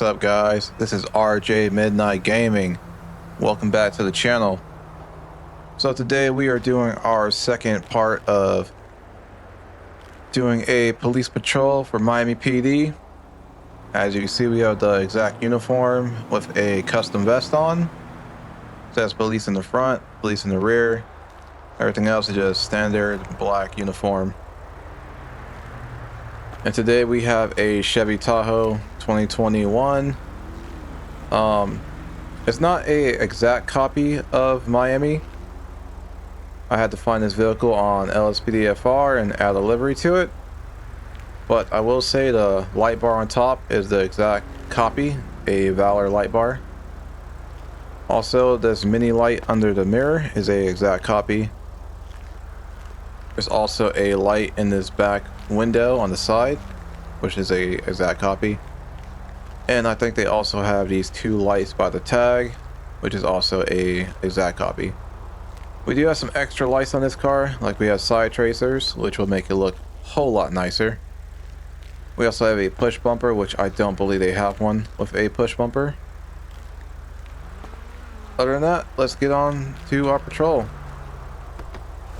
up, guys? This is RJ Midnight Gaming. Welcome back to the channel. So today we are doing our second part of doing a police patrol for Maimi PD. As you can see, we have the exact uniform with a custom vest on. It says police in the front, police in the rear. Everything else is just standard black uniform. And today we have a Chevy Tahoe 2021. It's not a exact copy of Maimi. I had to find this vehicle on LSPDFR and add a livery to it. But I will say the light bar on top is the exact copy, a Valor light bar. Also, this mini light under the mirror is a exact copy. There's also a light in this back window on the side, which is a exact copy. And I think they also have these two lights by the tag, which is also a exact copy. We do have some extra lights on this car, like we have side tracers, which will make it look a whole lot nicer. We also have a push bumper, which I don't believe they have one with a push bumper. Other than that, let's get on to our patrol.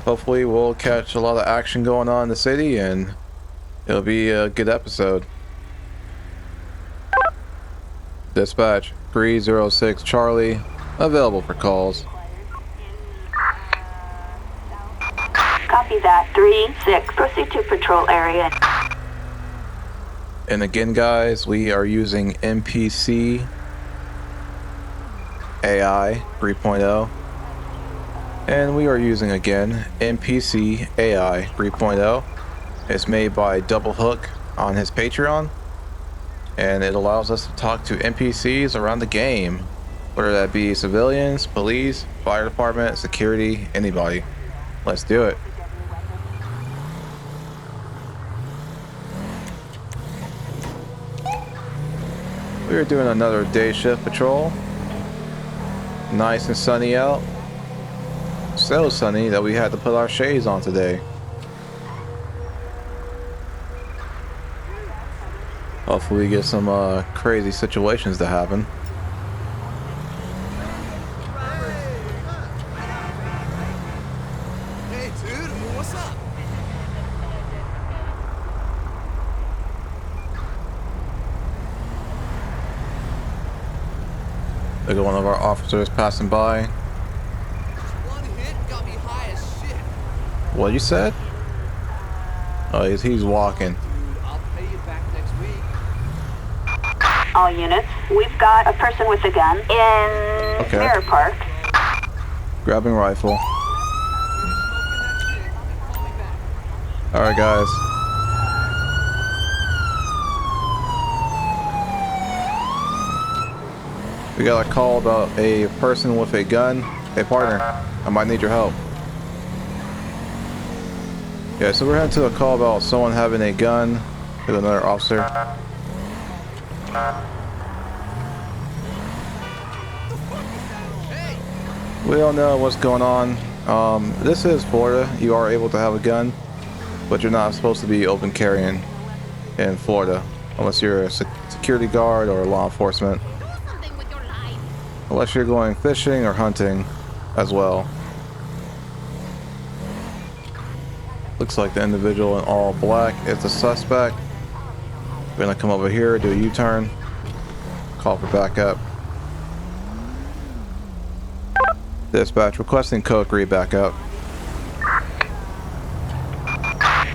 Hopefully we'll catch a lot of action going on in the city and it'll be a good episode. Dispatch 306 Charlie, available for calls. Copy that. 3-6. Proceed to patrol area. And again, guys, we are using NPCAI 3.0. And we are using again NPCAI 3.0. It's made by DoubleHook on his Patron, and it allows us to talk to NPCs around the game, whether that be civilians, police, fire department, security, anybody. Let's do it. We are doing another day shift patrol. Nice and sunny out. So sunny that we had to put our shades on today. Hopefully we get some crazy situations to happen. Hey dude, what's up? Look at one of our officers passing by. What you said? Oh, he's walking. Dude, I'll pay you back next week. All units, we've got a person with a gun in Mirror Park. Grabbing rifle. Alright, guys. We got a call about a person with a gun. Hey, partner, I might need your help. Yeah, so we're heading to a call about someone having a gun with another officer. We don't know what's going on. This is Florida. You are able to have a gun, but you're not supposed to be open carrying in Florida unless you're a security guard or law enforcement. Unless you're going fishing or hunting as well. Looks like the individual in all black is the suspect. We're gonna come over here, do a U-turn, call for backup. Dispatch requesting code 3 backup.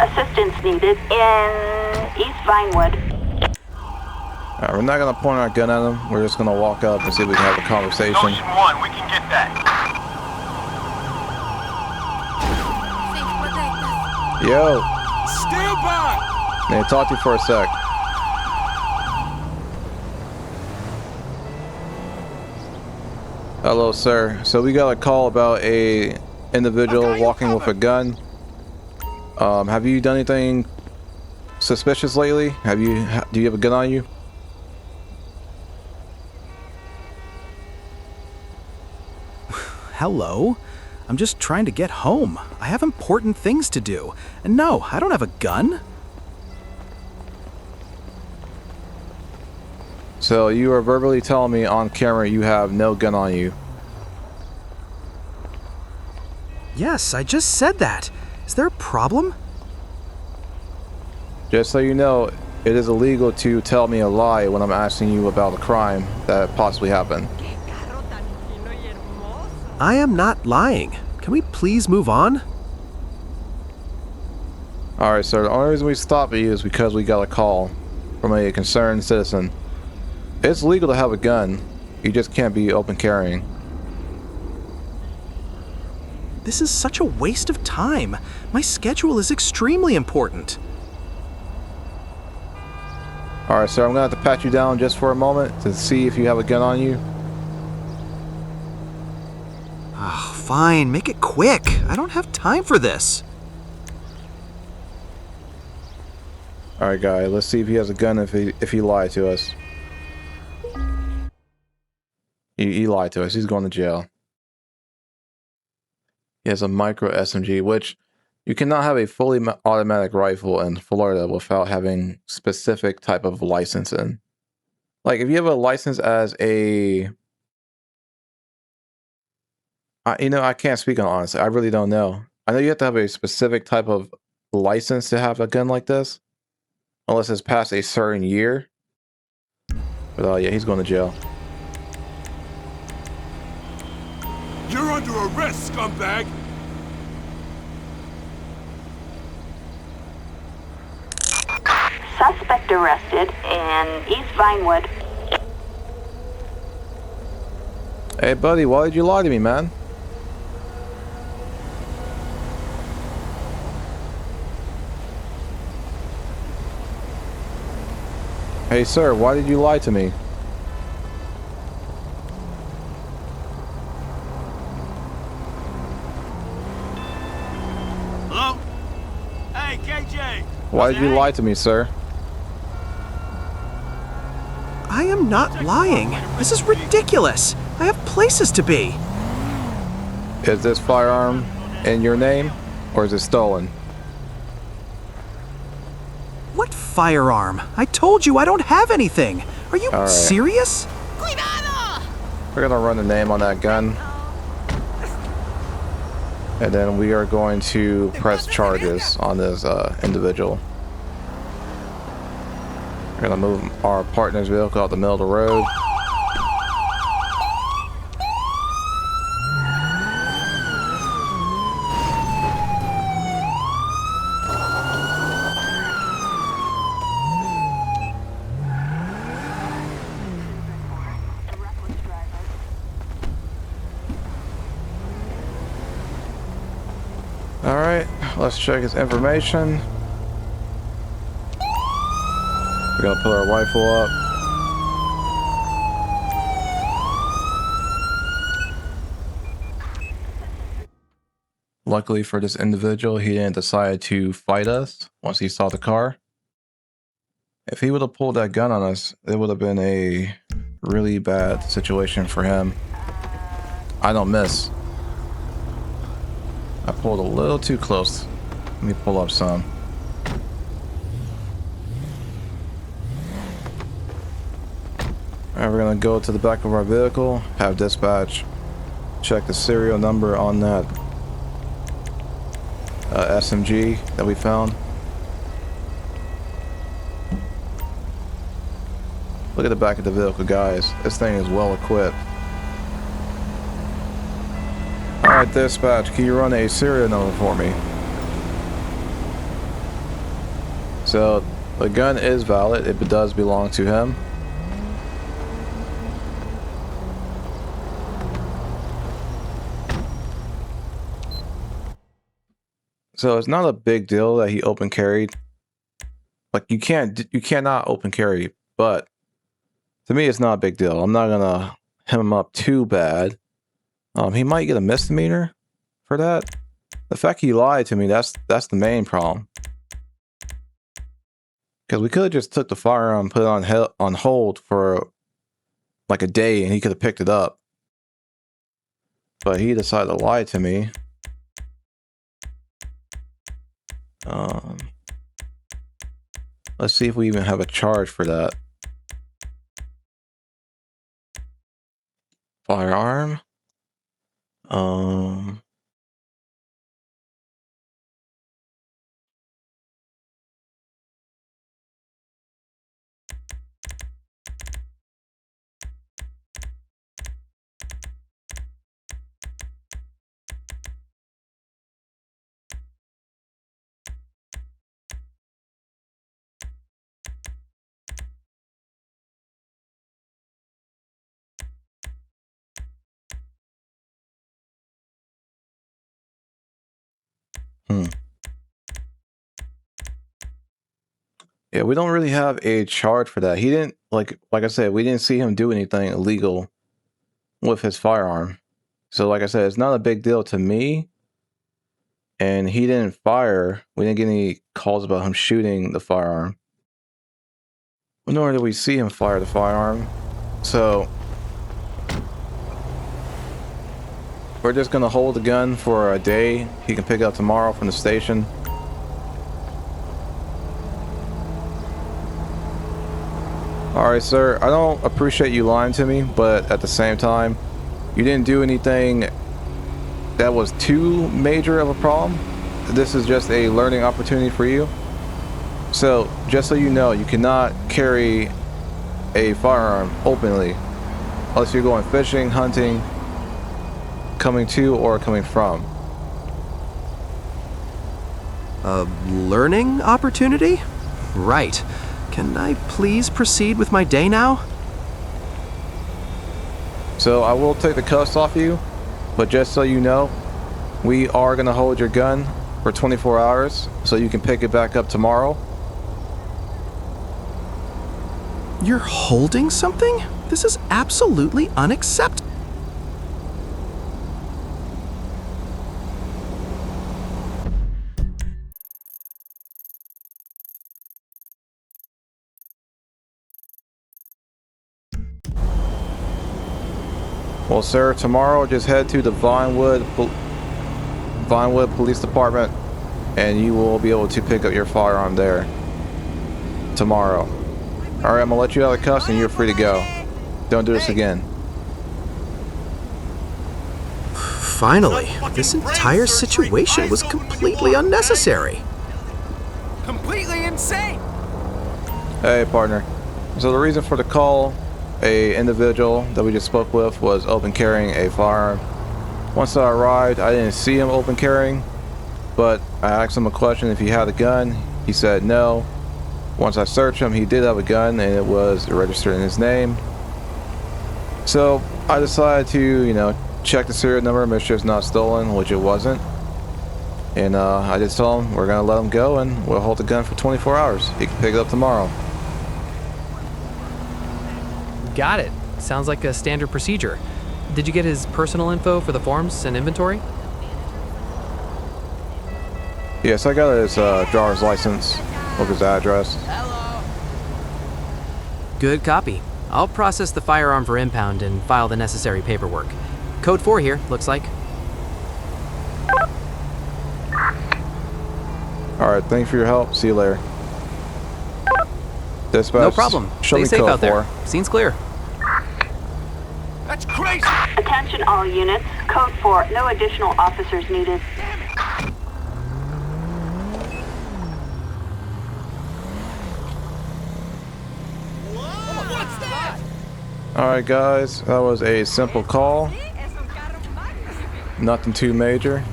Assistance needed in East Vinewood. Alright, we're not gonna point our gun at him. We're just gonna walk up and see if we can have a conversation. Ocean 1, we can get that. Yo, Stand by! may I talk to you for a sec? Hello, sir. So we got a call about a individual walking with a gun. Have you done anything suspicious lately? Do you have a gun on you? Hello? I'm just trying to get home. I have important things to do. And no, I don't have a gun. So you are verbally telling me on camera you have no gun on you. Yes, I just said that. Is there a problem? Just so you know, it is illegal to tell me a lie when I'm asking you about a crime that possibly happened. I am not lying. Can we please move on? Alright, sir, the only reason we stopped you is because we got a call from a concerned citizen. It's legal to have a gun, you just can't be open carrying. This is such a waste of time. My schedule is extremely important. Alright, sir, I'm gonna have to pat you down just for a moment to see if you have a gun on you. Oh, fine, make it quick. I don't have time for this. Alright, guy, let's see if he has a gun if he lied to us. He lied to us. He's going to jail. He has a micro SMG, which you cannot have a fully automatic rifle in Florida without having specific type of license in. Like, if you have a license as a... I can't speak on it, honestly. I really don't know. I know you have to have a specific type of license to have a gun like this. Unless it's past a certain year. But yeah, he's going to jail. You're under arrest, scumbag! Suspect arrested in East Vinewood. Hey, buddy, why did you lie to me, man? Hey, sir, why did you lie to me? Hello? Hey, KJ! Why did you lie to me, sir? I am not lying. This is ridiculous. I have places to be. Is this firearm in your name, or is it stolen? What firearm? I told you I don't have anything. Are you All right. serious? We're gonna run the name on that gun. And then we are going to press charges on this individual. We're gonna move our partner's vehicle out the middle of the road. Alright, let's check his information. We're gonna put our rifle up. Luckily for this individual, he didn't decide to fight us once he saw the car. If he would have pulled that gun on us, it would have been a really bad situation for him. I don't miss. I pulled a little too close. Let me pull up some. Alright, we're gonna go to the back of our vehicle, have dispatch check the serial number on that SMG that we found. Look at the back of the vehicle, guys. This thing is well equipped. Alright, dispatch, can you run a serial number for me? So, the gun is valid. It does belong to him. So it's not a big deal that he open carried. Like you cannot open carry, but to me it's not a big deal. I'm not gonna hem him up too bad. He might get a misdemeanor for that. The fact he lied to me, that's the main problem. Because we could have just took the firearm, put it on hold for like a day, and he could have picked it up. But he decided to lie to me. Let's see if we even have a charge for that. Firearm. Yeah, we don't really have a charge for that. He didn't like I said, we didn't see him do anything illegal with his firearm. So like I said, it's not a big deal to me. And he didn't fire. We didn't get any calls about him shooting the firearm. Nor did we see him fire the firearm. So we're just gonna hold the gun for a day. He can pick it up tomorrow from the station. Alright, sir, I don't appreciate you lying to me, but at the same time, you didn't do anything that was too major of a problem. This is just a learning opportunity for you. So, just so you know, you cannot carry a firearm openly unless you're going fishing, hunting, coming to or coming from. A learning opportunity? Right. Can I please proceed with my day now? So I will take the cuffs off you, but just so you know, we are going to hold your gun for 24 hours so you can pick it back up tomorrow. You're holding something? This is absolutely unacceptable. Well, sir, tomorrow just head to the Vinewood Police Department and you will be able to pick up your firearm there tomorrow. Alright, I'm gonna let you out of the cuffs and you're free to go. Don't do this again. Finally, this entire situation was completely unnecessary. Completely insane! Hey, partner. So the reason for the call, a individual that we just spoke with was open carrying a firearm. Once I arrived, I didn't see him open carrying, but I asked him a question if he had a gun. He said no. Once I searched him, he did have a gun and it was registered in his name. So I decided to, check the serial number, make sure it's not stolen, which it wasn't. And I just told him we're gonna let him go and we'll hold the gun for 24 hours. He can pick it up tomorrow. Got it. Sounds like a standard procedure. Did you get his personal info for the forms and inventory? Yes, I got his driver's license with his address. Good copy. I'll process the firearm for impound and file the necessary paperwork. Code 4 here, looks like. Alright, thanks for your help. See you later. Dispatch. No problem. Show Stay me safe code out there. 4. Scene's clear. That's crazy! Attention all units. Code 4. No additional officers needed. What's that? Alright guys, that was a simple call. Nothing too major.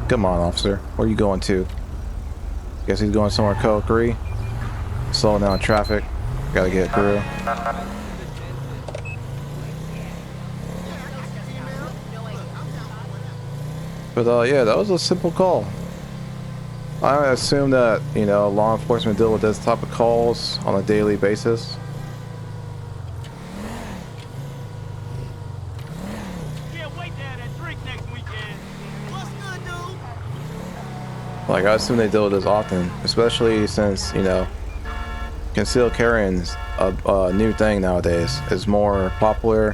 Come on, officer. Where are you going to? Guess he's going somewhere code 3. Slowing down traffic. Gotta get through. But yeah, that was a simple call. I assume that, law enforcement deal with this type of calls on a daily basis. Yeah, wait down and drink next weekend. What's good, dude? Like, I assume they deal with this often, especially since, concealed carrying's a new thing nowadays. It's more popular,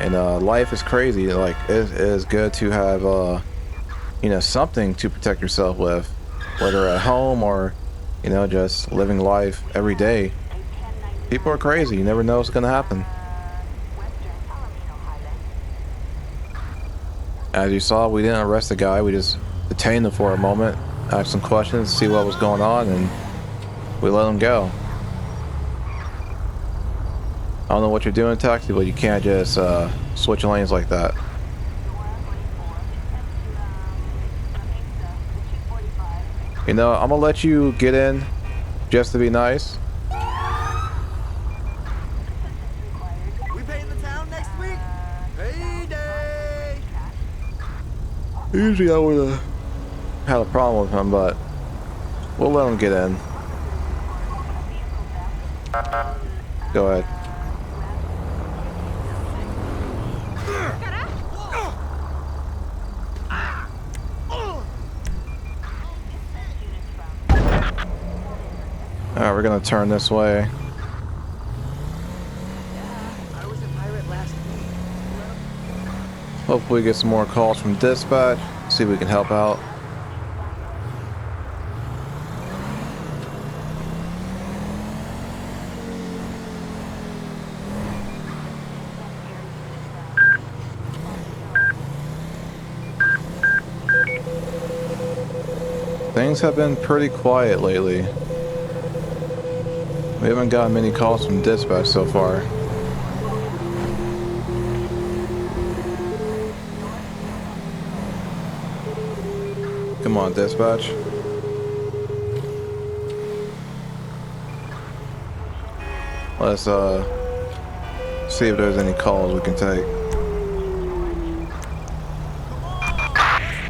and life is crazy. Like, it is good to have, something to protect yourself with, whether at home or, just living life every day. People are crazy. You never know what's gonna happen. As you saw, we didn't arrest the guy. We just detained him for a moment, asked some questions, see what was going on, and we let him go. I don't know what you're doing, taxi, but you can't just switch lanes like that. You know, I'm gonna let you get in just to be nice. We painting the town next week? Payday! Usually I would have had a problem with him, but we'll let him get in. Go ahead. Alright, we're gonna turn this way. I was a pirate last week. Hopefully get some more calls from dispatch. See if we can help out. Things have been pretty quiet lately. We haven't gotten many calls from dispatch so far. Come on, dispatch. Let's see if there's any calls we can take.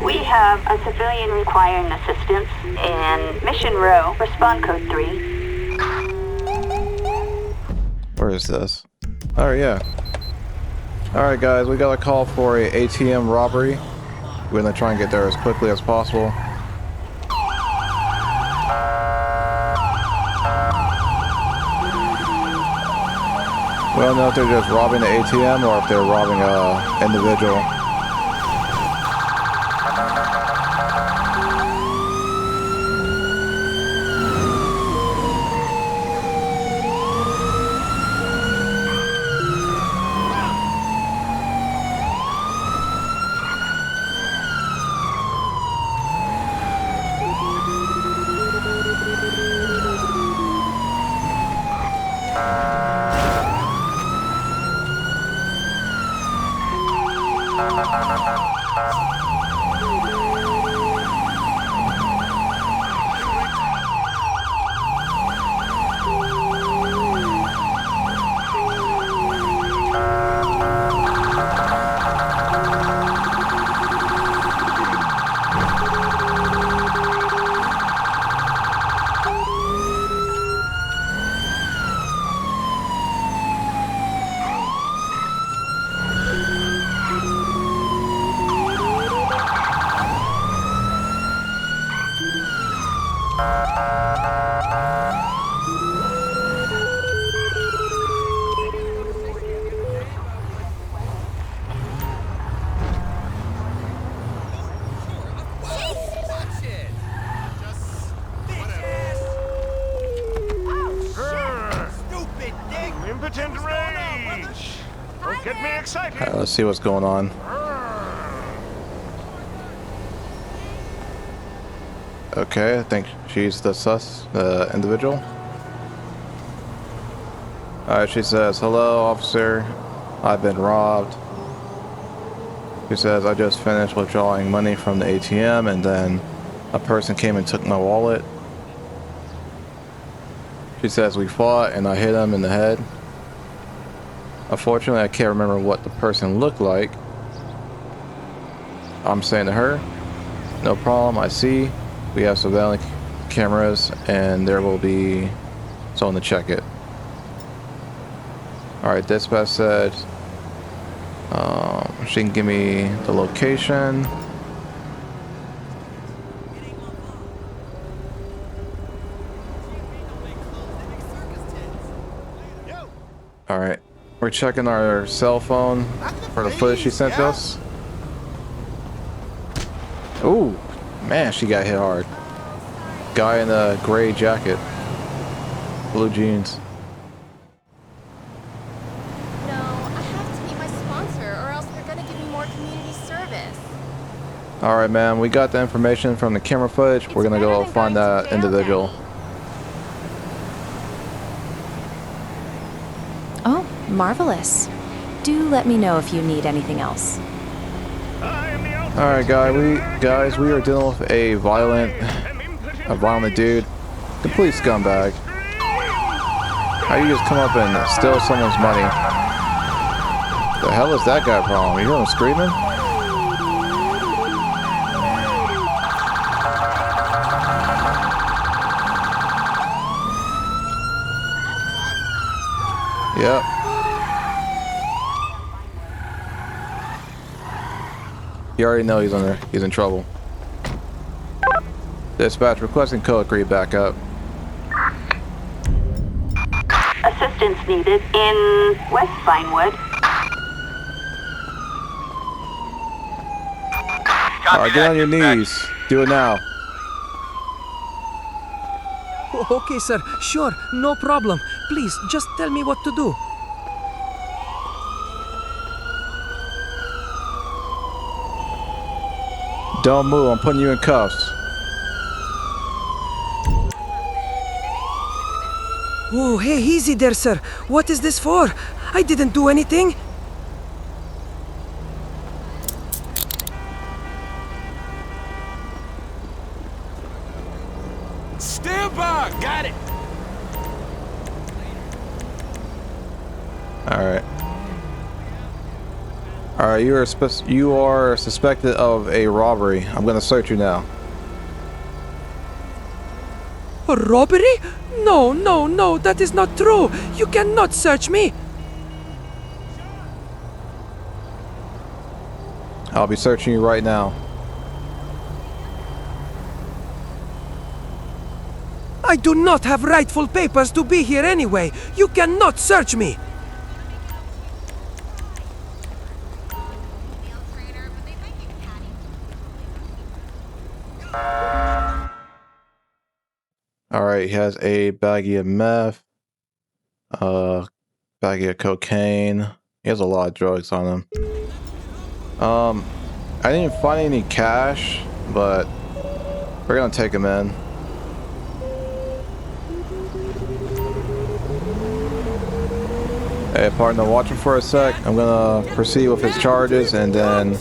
We have a civilian requiring assistance in Mission Row, respond code 3. Where is this? Oh yeah. Alright guys, we got a call for a ATM robbery. We're gonna try and get there as quickly as possible. We don't know if they're just robbing the ATM or if they're robbing a individual. Impotent rage! Don't get me excited! Alright, let's see what's going on. Okay, I think she's the individual. Alright, she says, "Hello, officer. I've been robbed." She says, "I just finished withdrawing money from the ATM and then a person came and took my wallet." She says, "We fought and I hit him in the head. Unfortunately, I can't remember what the person looked like." I'm saying to her, "No problem, I see. We have surveillance cameras and there will be someone to check it." Alright, dispatch said she can give me the location. Alright, we're checking our cell phone for the footage she sent us. Ooh, man, she got hit hard. Guy in a gray jacket, blue jeans. Alright, man, we got the information from the camera footage. We're gonna go find that individual. Oh, marvelous. Do let me know if you need anything else. Alright, guys, we are dealing with a violent dude. Complete scumbag. How you just come up and steal someone's money? The hell is that guy problem? You hear him screaming? Yep. You already know he's in trouble. Dispatch requesting code 3 backup. Assistance needed in West Vinewood. Alright, get on your knees. Do it now. Okay, sir. Sure, no problem. Please, just tell me what to do. Don't move, I'm putting you in cuffs. Oh, hey, easy there, sir. What is this for? I didn't do anything. Stand by! Got it! Alright. Alright, you are suspected of a robbery. I'm gonna search you now. A robbery? No, no, no, that is not true. You cannot search me. I'll be searching you right now. I do not have rightful papers to be here anyway. You cannot search me. Alright, he has a baggie of meth, baggie of cocaine. He has a lot of drugs on him. I didn't find any cash, but we're gonna take him in. Hey, partner, watch him for a sec. I'm gonna proceed with his charges, and then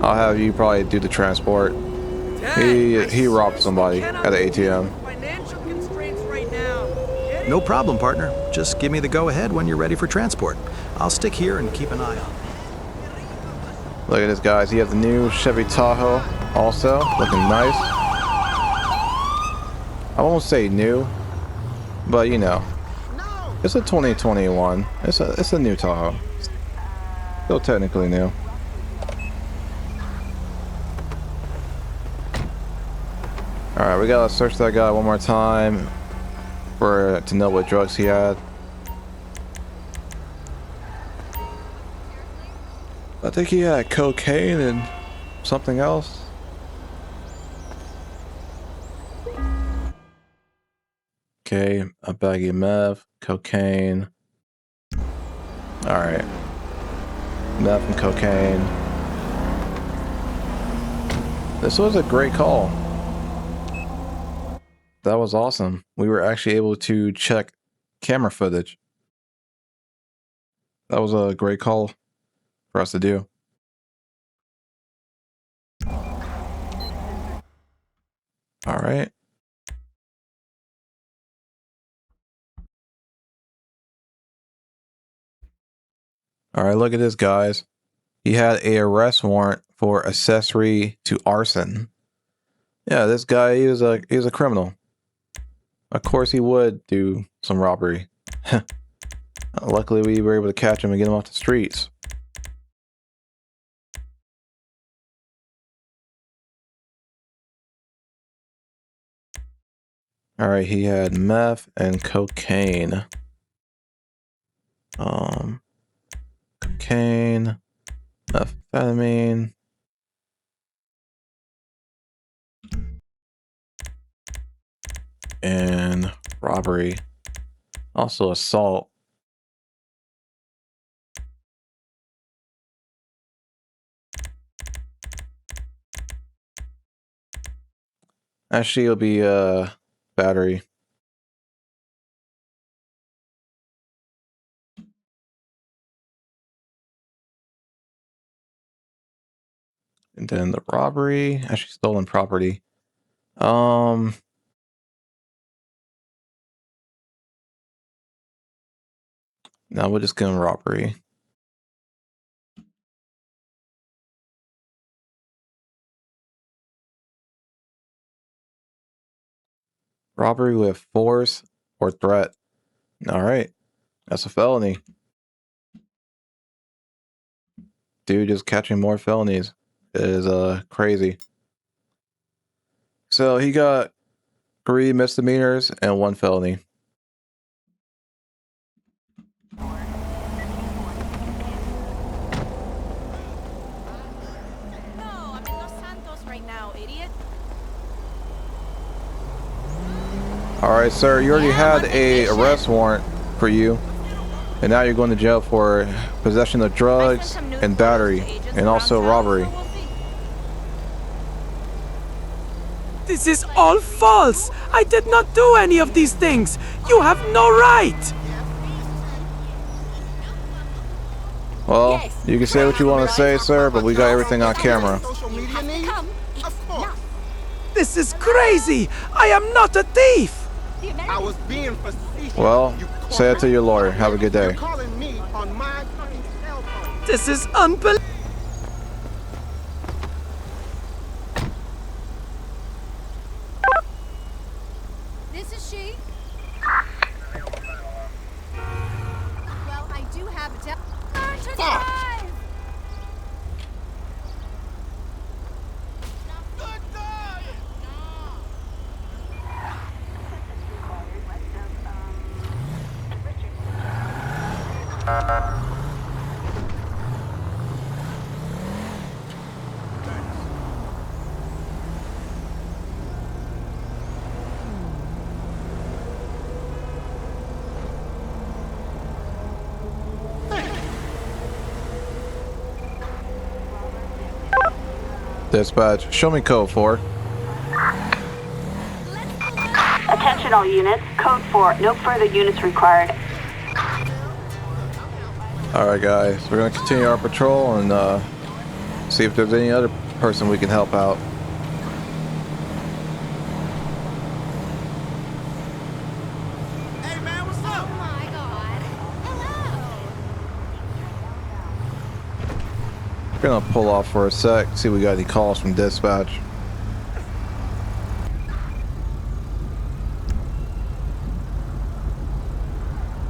I'll have you probably do the transport. He robbed somebody at an ATM. Financial constraints right now. No problem, partner. Just give me the go-ahead when you're ready for transport. I'll stick here and keep an eye on. Look at this, guys. He has the new Chevy Tahoe also, looking nice. I won't say new, but you know, it's a 2021. It's a new Tahoe. Still technically new. Alright, we gotta search that guy one more time to know what drugs he had. I think he had cocaine and something else. Okay, a baggie of meth, cocaine. Alright. Meth and cocaine. This was a great call. That was awesome. We were actually able to check camera footage. That was a great call for us to do. All right. All right, look at this, guys. He had an arrest warrant for accessory to arson. Yeah, this guy, he was a criminal. Of course he would do some robbery. Luckily we were able to catch him and get him off the streets. All right, he had meth and cocaine. Cocaine, methamphetamine. And robbery. Also assault. Actually, it'll be battery. And then the robbery, actually stolen property. Now we're just going robbery. Robbery with force or threat. All right, that's a felony. Dude just catching more felonies. It is crazy. So he got 3 misdemeanors and 1 felony. All right, sir. You already had a arrest warrant for you, and now you're going to jail for possession of drugs and battery, and also robbery. This is all false! I did not do any of these things! You have no right! Well, you can say what you want to say, sir, but we got everything on camera. This is crazy! I am not a thief! I was being facetious. Well, say it to your lawyer. Have a good day. Calling me on my fucking cell phone. This is unbelievable! This is she. Well, I do have a learn to drive. Dispatch, show me code 4. Attention all units. Code 4. No further units required. Alright guys, we're going to continue our patrol and see if there's any other person we can help out. Hey man, what's up? Oh my God. Hello. We're going to pull off for a sec, see if we got any calls from dispatch.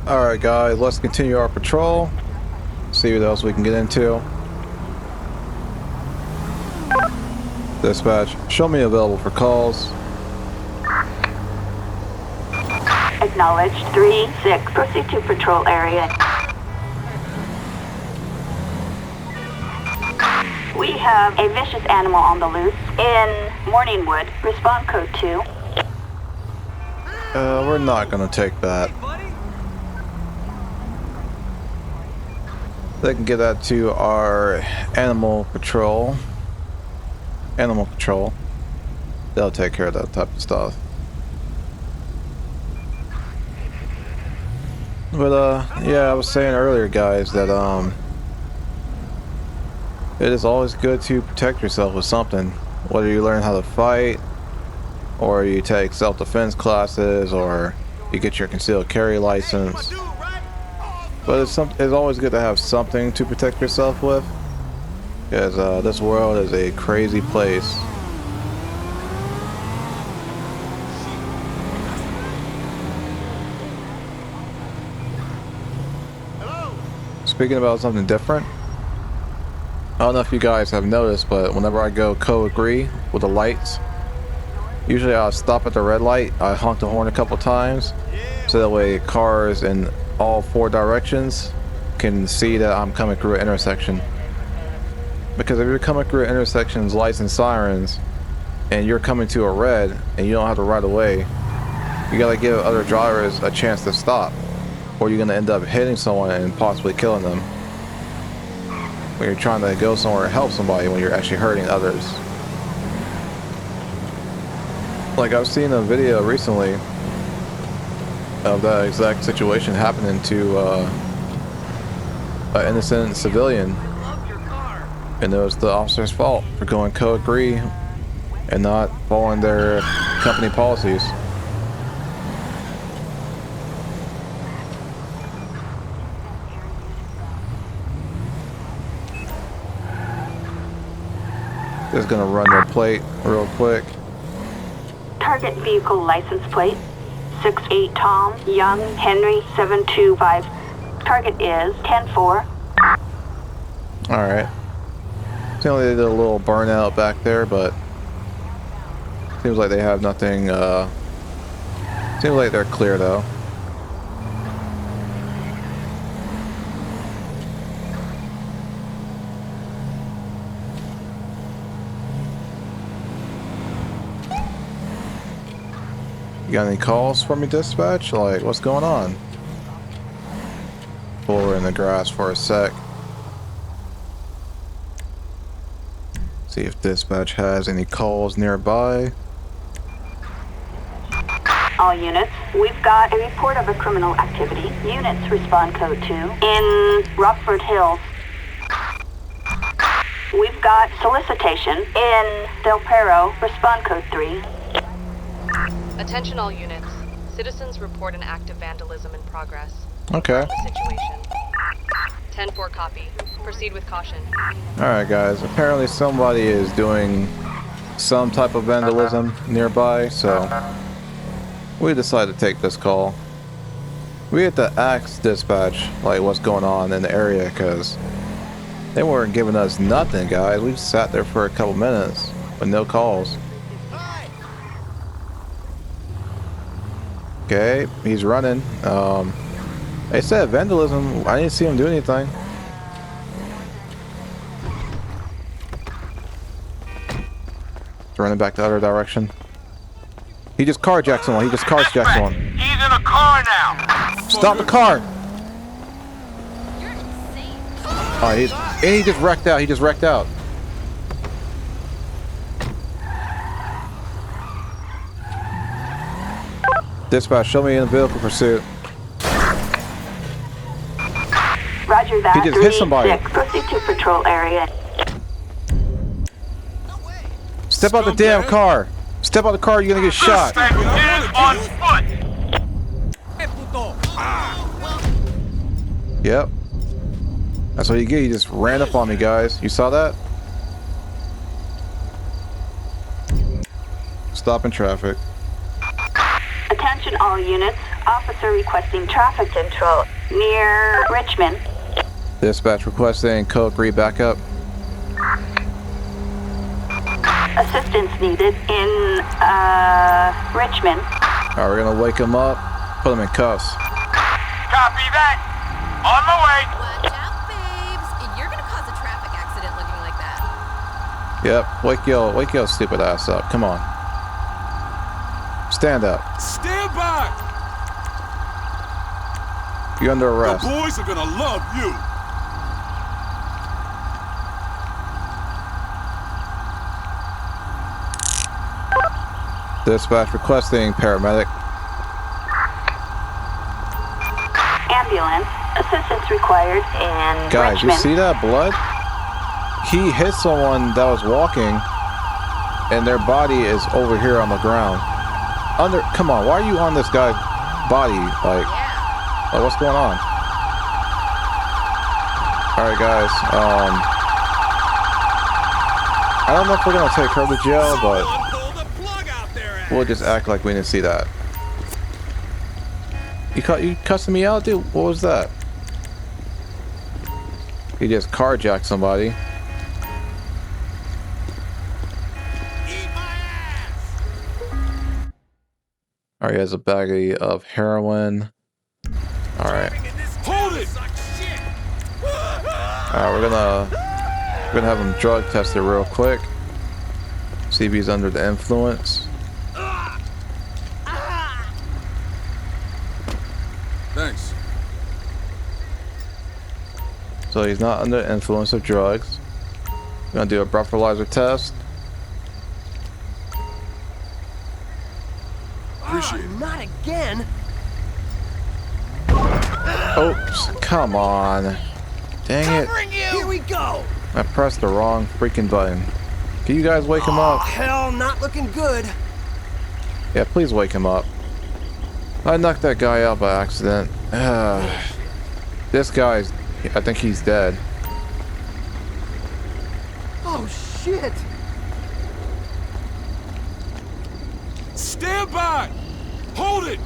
Alright guys, let's continue our patrol. See what else we can get into. Dispatch, show me available for calls. Acknowledged. 3-6. Proceed to patrol area. We have a vicious animal on the loose in Morningwood. Respond code 2. We're not gonna take that. They can get that to our animal patrol. Animal control. They'll take care of that type of stuff. But yeah, I was saying earlier, guys, that it is always good to protect yourself with something. Whether you learn how to fight, or you take self-defense classes, or you get your concealed carry license. But it's always good to have something to protect yourself with, because this world is a crazy place. Speaking about something different, I don't know if you guys have noticed, but whenever I go code green with the lights, usually I'll stop at the red light, I honk the horn a couple times, so that way cars in all 4 directions can see that I'm coming through an intersection. Because if you're coming through intersections, lights and sirens, and you're coming to a red and you don't have the right of way, you gotta give other drivers a chance to stop, or you're gonna end up hitting someone and possibly killing them when you're trying to go somewhere and help somebody when you're actually hurting others. Like, I've seen a video recently of that exact situation happening to an innocent civilian, and it was the officer's fault for going code green and not following their company policies. Just gonna run their plate real quick. Target vehicle license plate 68 Tom Young Henry 725. Target is 10-4. Alright. Seems like they did a little burnout back there, but seems like they have nothing, seems like they're clear though. You got any calls for me, dispatch? Like, what's going on? Pull her in the grass for a sec. See if dispatch has any calls nearby. All units, we've got a report of a criminal activity. Units respond code 2 in Rockford Hills. We've got solicitation in Del Perro. Respond code 3. Attention all units. Citizens report an act of vandalism in progress. Okay. The situation. 10-4 copy. Proceed with caution. Alright guys, apparently somebody is doing some type of vandalism nearby, so we decided to take this call. We had to ask dispatch like what's going on in the area, because they weren't giving us nothing, guys. We sat there for a couple minutes with no calls. Okay, he's running. They said vandalism. I didn't see him do anything. He's running back the other direction. He just carjacked someone. He just carjacked someone. He's in a car now. Stop the car! You're insane. Oh, he just wrecked out. He just wrecked out. Dispatch, show me in vehicle pursuit. Roger that. He just hit somebody. 3-6. Proceed to patrol area. Step out the damn car. Step out the car, you're gonna get shot. Suspect is on foot. Yep. That's what you get. He just ran up on me, guys. You saw that? Stopping traffic. Attention all units. Officer requesting traffic control near Richmond. Dispatch requesting code 3 backup. Assistance needed in Richmond. Alright, we're gonna wake him up, put him in cuffs. Copy that. On my way. Watch out, babes. You're gonna cause a traffic accident looking like that. Yep, wake your stupid ass up. Come on. Stand up. Stand back. You're under arrest. The boys are gonna love you. Dispatch requesting paramedic. Ambulance. Assistance required in Guys, you Richmond. see that blood? He hit someone that was walking, and their body is over here on the ground. Come on, why are you on this guy's body? Like what's going on? Alright guys, I don't know if we're gonna take her to jail, but we'll just act like we didn't see that. You cussing me out, dude? What was that? He just carjacked somebody. Alright, he has a baggie of heroin. Alright. Alright, we're gonna have him drug tested real quick. See if he's under the influence. Thanks. So he's not under the influence of drugs. We're gonna do a breathalyzer test. Oh, not again! Oops, come on. Dang it. Here we go! I pressed the wrong freaking button. Can you guys wake him up? Hell, not looking good. Yeah, please wake him up. I knocked that guy out by accident. This guy's... I think he's dead. Oh, shit! Stand by! Hold it!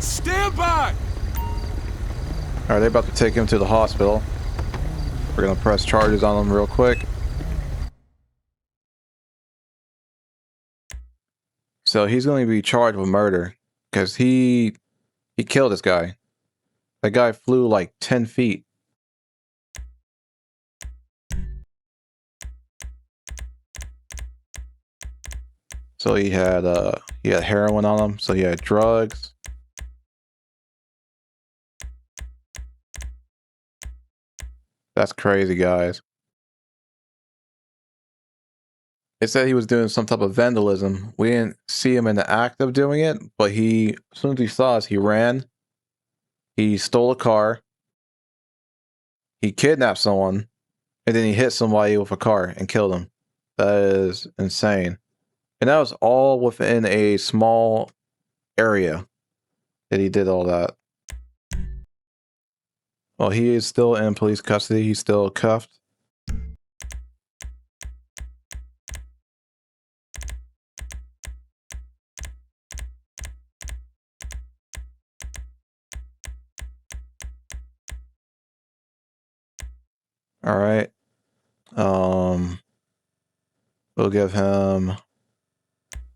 Stand by! Alright, they're about to take him to the hospital. We're gonna press charges on him real quick. So he's going to be charged with murder because he killed this guy. That guy flew like 10 feet. So he had heroin on him, so he had drugs. That's crazy, guys. It said he was doing some type of vandalism. We didn't see him in the act of doing it, but as soon as he saw us, he ran. He stole a car. He kidnapped someone, and then he hit somebody with a car and killed him. That is insane. And that was all within a small area that he did all that. Well, he is still in police custody. He's still cuffed. All right. We'll give him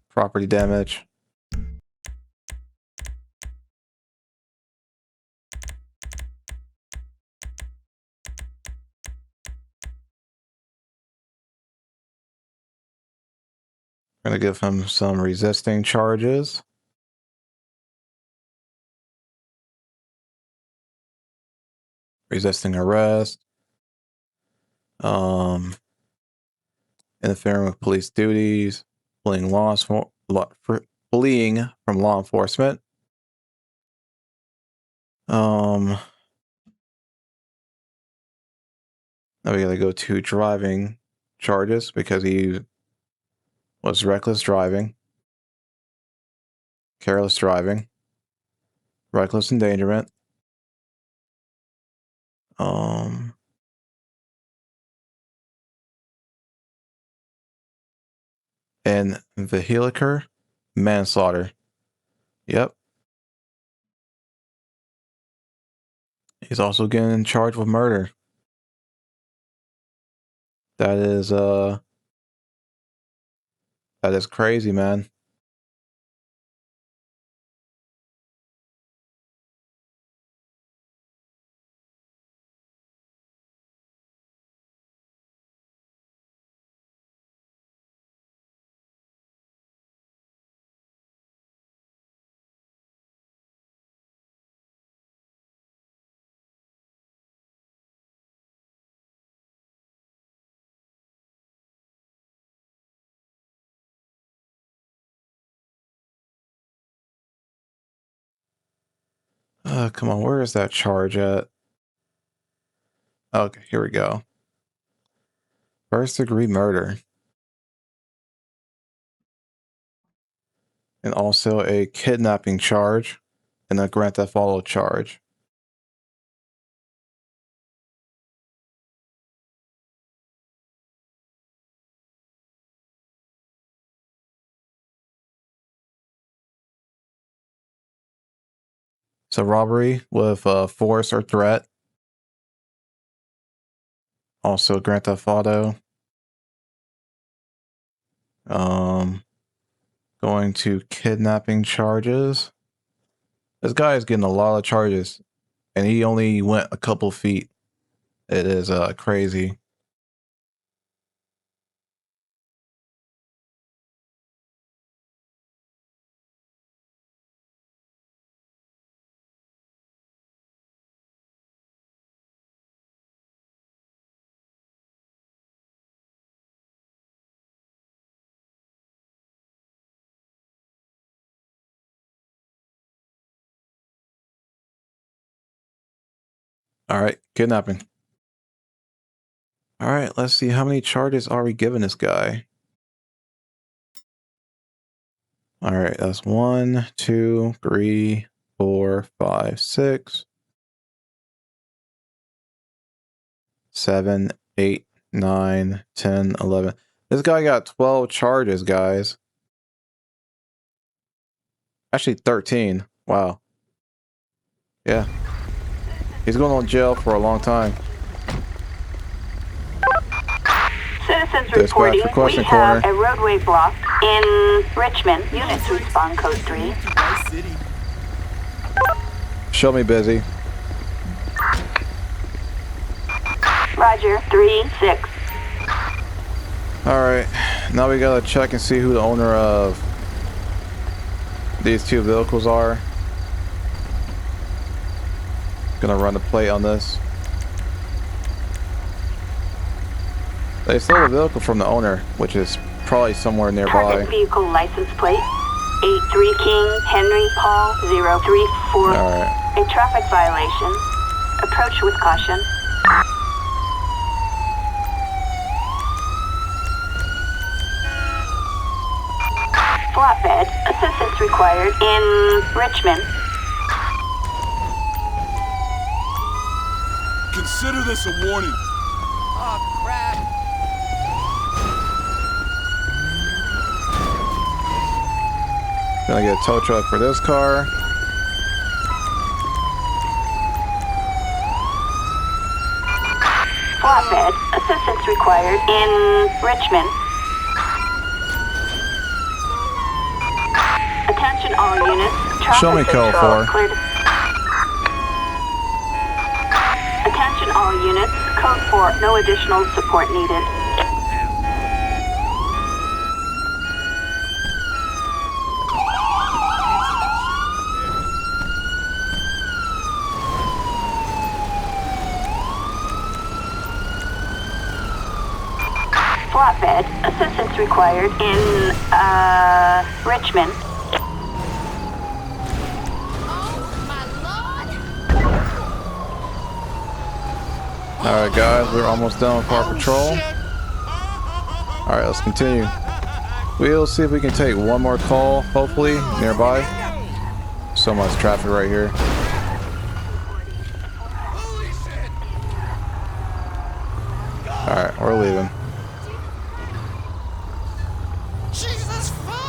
property damage. We're gonna give him some resisting charges. Resisting arrest. Interfering with police duties, fleeing from law enforcement. Now we gotta go to driving charges because he was reckless driving, careless driving, reckless endangerment. And vehicular manslaughter. Yep. He's also getting charged with murder. That is crazy, man. Come on, where is that charge at? Okay, here we go. First degree murder. And also a kidnapping charge and a Grand Theft Auto charge. So robbery with force or threat. Also Grand Theft Auto. Going to kidnapping charges. This guy is getting a lot of charges, and he only went a couple feet. It is crazy. Alright, kidnapping. Alright, let's see. How many charges are we giving this guy? Alright, that's 1, 2, 3, 4, 5, 6, 7, 8, 9, 10, 11. This guy got 12 charges, guys. Actually, 13. Wow. Yeah. He's going to jail for a long time. Citizens Dispatch reporting request we in corner. have a roadway block in Richmond. Units respond code 3. Show me busy. Roger, 3-6. Alright, now we gotta check and see who the owner of these two vehicles are. Gonna run the plate on this. They stole the vehicle from the owner, which is probably somewhere nearby. Target vehicle license plate 83 King Henry Paul 034. Alright. A traffic violation. Approach with caution. Flatbed. Assistance required in Richmond. Consider this a warning. Oh, crap. Gonna get a tow truck for this car. Flatbed. Assistance required in Richmond. Attention all units. Traffic Show me code control 4. cleared. Attention all units. Code 4. No additional support needed. Flatbed. Assistance required in, Richmond. Alright guys, we're almost done with our patrol. Alright, let's continue. We'll see if we can take one more call, hopefully, nearby. So much traffic right here. Alright, we're leaving. Jesus fuck!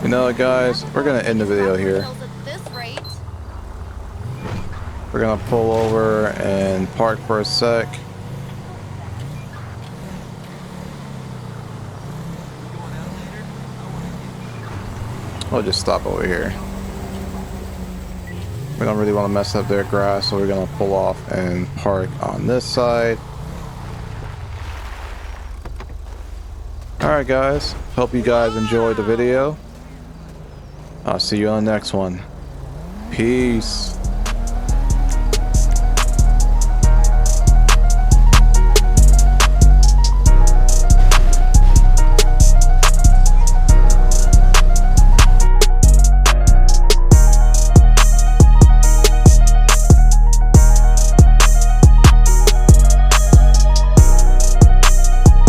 You know what, guys? We're gonna end the video here. At this rate. We're gonna pull over and park for a sec. We'll just stop over here. We don't really want to mess up their grass, so we're gonna pull off and park on this side. Alright guys, hope you guys enjoyed the video. I'll see you on the next one. Peace.